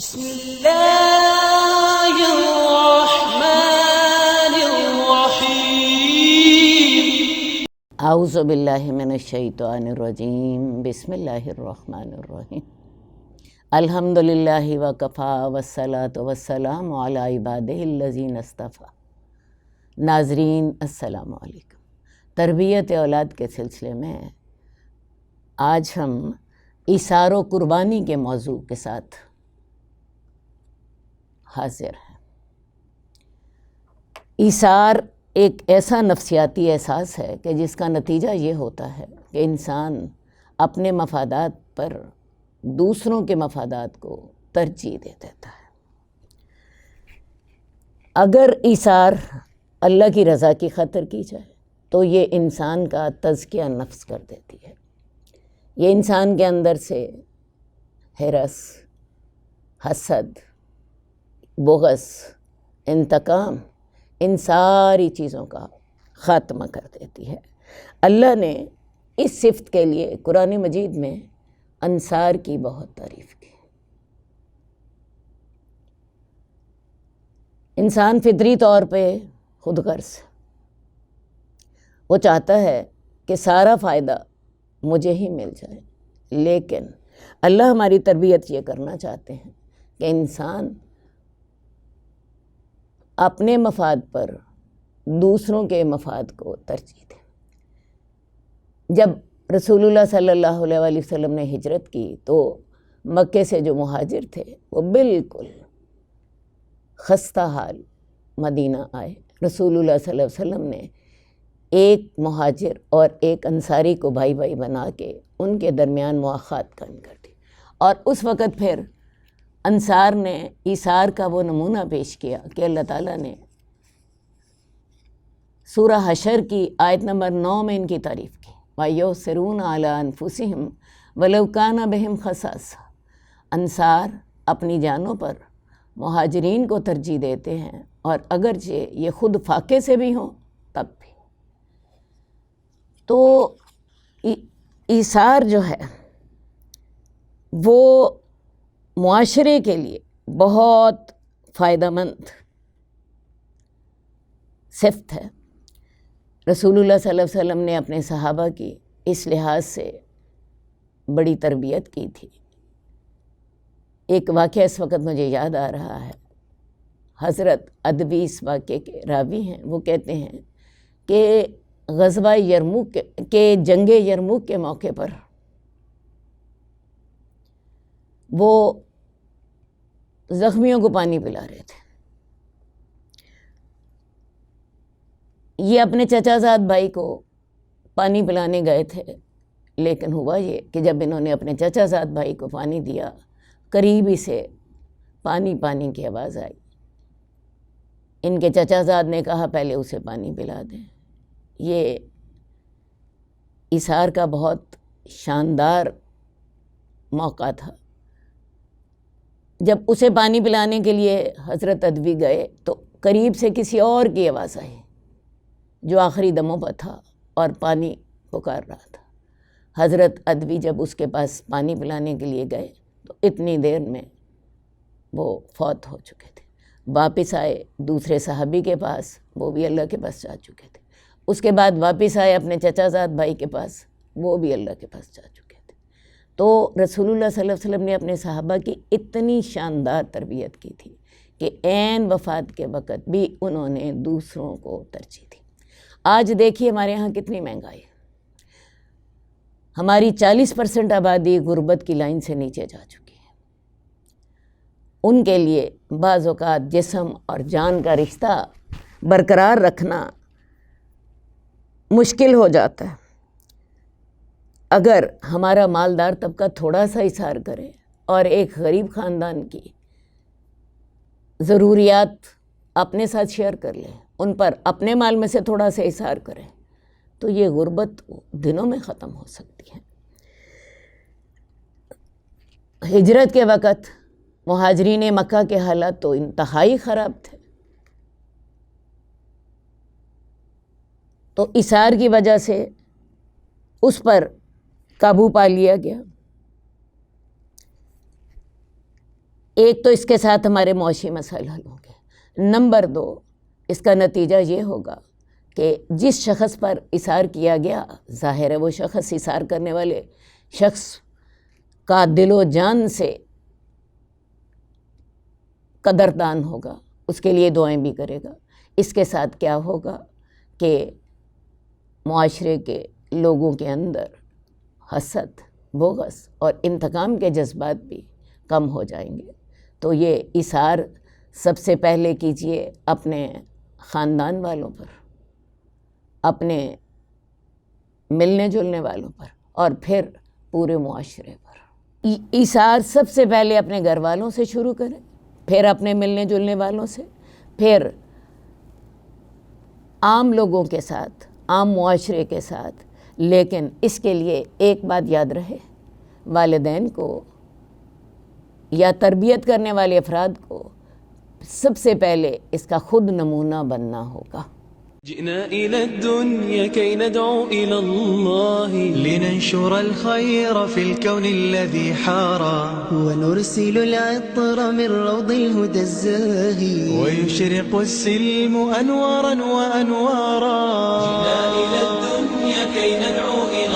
بسم اللہ الرحمن الرحیم۔ اعوذ باللہ من الشیطان الرجیم، بسم اللہ الرحمن الرحیم۔ الحمدللہ وکفیٰ والصلاۃ والسلام علی عبادہ الذین اصطفیٰ۔ ناظرین السلام علیکم۔ تربیت اولاد کے سلسلے میں آج ہم ایثار و قربانی کے موضوع کے ساتھ حاضر ہیں۔ ایثار ایک ایسا نفسیاتی احساس ہے کہ جس کا نتیجہ یہ ہوتا ہے کہ انسان اپنے مفادات پر دوسروں کے مفادات کو ترجیح دے دیتا ہے۔ اگر ایثار اللہ کی رضا کی خاطر کی جائے تو یہ انسان کا تزکیہ نفس کر دیتی ہے۔ یہ انسان کے اندر سے ہرس، حسد، بغض، انتقام، ان ساری چیزوں کا خاتمہ کر دیتی ہے۔ اللہ نے اس صفت کے لیے قرآن مجید میں انصار کی بہت تعریف کی۔ انسان فطری طور پہ خود غرض ہے، وہ چاہتا ہے کہ سارا فائدہ مجھے ہی مل جائے، لیکن اللہ ہماری تربیت یہ کرنا چاہتے ہیں کہ انسان اپنے مفاد پر دوسروں کے مفاد کو ترجیح دے۔ جب رسول اللہ صلی اللہ علیہ وآلہ وسلم نے ہجرت کی تو مکے سے جو مہاجر تھے وہ بالکل خستہ حال مدینہ آئے۔ رسول اللہ صلی اللہ علیہ وسلم نے ایک مہاجر اور ایک انصاری کو بھائی بھائی بنا کے ان کے درمیان مواخات قائم کر دی، اور اس وقت پھر انصار نے ایثار کا وہ نمونہ پیش کیا کہ اللہ تعالیٰ نے سورہ حشر کی آیت نمبر 9 میں ان کی تعریف کی۔ وَيُؤْثِرُونَ عَلَىٰ أَنفُسِهِمْ وَلَوْ كَانَ بِهِمْ خَصَاصَةٌ۔ انصار اپنی جانوں پر مہاجرین کو ترجیح دیتے ہیں، اور اگرچہ یہ خود فاقے سے بھی ہوں تب بھی۔ تو ایثار جو ہے وہ معاشرے کے لیے بہت فائدہ مند صفت ہے۔ رسول اللہ صلی اللہ علیہ وسلم نے اپنے صحابہ کی اس لحاظ سے بڑی تربیت کی تھی۔ ایک واقعہ اس وقت مجھے یاد آ رہا ہے۔ حضرت ادبی اس واقعے کے راوی ہیں، وہ کہتے ہیں کہ غزوہ یرموک کے جنگ یرموک کے موقع پر وہ زخمیوں کو پانی پلا رہے تھے۔ یہ اپنے چچا زاد بھائی کو پانی پلانے گئے تھے، لیکن ہوا یہ کہ جب انہوں نے اپنے چچا زاد بھائی کو پانی دیا، قریبی سے پانی پانی کی آواز آئی۔ ان کے چچا زاد نے کہا پہلے اسے پانی پلا دیں۔ یہ ایثار کا بہت شاندار موقع تھا۔ جب اسے پانی پلانے کے لیے حضرت ادوی گئے تو قریب سے کسی اور کی آواز آئی جو آخری دموں پر تھا اور پانی پکار رہا تھا۔ حضرت ادوی جب اس کے پاس پانی پلانے کے لیے گئے تو اتنی دیر میں وہ فوت ہو چکے تھے۔ واپس آئے دوسرے صحابی کے پاس، وہ بھی اللہ کے پاس جا چکے تھے۔ اس کے بعد واپس آئے اپنے چچا زاد بھائی کے پاس، وہ بھی اللہ کے پاس جا چکے تھے۔ تو رسول اللہ صلی اللہ علیہ وسلم نے اپنے صحابہ کی اتنی شاندار تربیت کی تھی کہ عین وفات کے وقت بھی انہوں نے دوسروں کو ترجیح دی۔ آج دیکھیے ہمارے ہاں کتنی مہنگائی ہے۔ ہماری 40% آبادی غربت کی لائن سے نیچے جا چکی ہے۔ ان کے لیے بعض اوقات جسم اور جان کا رشتہ برقرار رکھنا مشکل ہو جاتا ہے۔ اگر ہمارا مالدار طبقہ تھوڑا سا ایثار کرے اور ایک غریب خاندان کی ضروریات اپنے ساتھ شیئر کر لے، ان پر اپنے مال میں سے تھوڑا سا ایثار کرے، تو یہ غربت دنوں میں ختم ہو سکتی ہے۔ ہجرت کے وقت مہاجرین مکہ کے حالات تو انتہائی خراب تھے، تو ایثار کی وجہ سے اس پر قابو پا لیا گیا۔ ایک تو اس کے ساتھ ہمارے معاشی مسائل حل ہوں گے، نمبر 2 اس کا نتیجہ یہ ہوگا کہ جس شخص پر اثار کیا گیا، ظاہر ہے وہ شخص اثار کرنے والے شخص کا دل و جان سے قدردان ہوگا، اس کے لیے دعائیں بھی کرے گا۔ اس کے ساتھ کیا ہوگا کہ معاشرے کے لوگوں کے اندر حسد، بغض اور انتقام کے جذبات بھی کم ہو جائیں گے۔ تو یہ اثار سب سے پہلے کیجئے اپنے خاندان والوں پر، اپنے ملنے جلنے والوں پر، اور پھر پورے معاشرے پر۔ اثار سب سے پہلے اپنے گھر والوں سے شروع کریں، پھر اپنے ملنے جلنے والوں سے، پھر عام لوگوں کے ساتھ، عام معاشرے کے ساتھ۔ لیکن اس کے لیے ایک بات یاد رہے، والدین کو یا تربیت کرنے والے افراد کو سب سے پہلے اس کا خود نمونہ بننا ہوگا۔ جئنا إلى الدنيا كي ندعو إلى الله لننشر الخير في الكون الذي حارى ونرسل العطر من روض الهدى الزاهي ويشرق السلم أنوارا وأنوارا جئنا إلى الدنيا كي ندعو إلى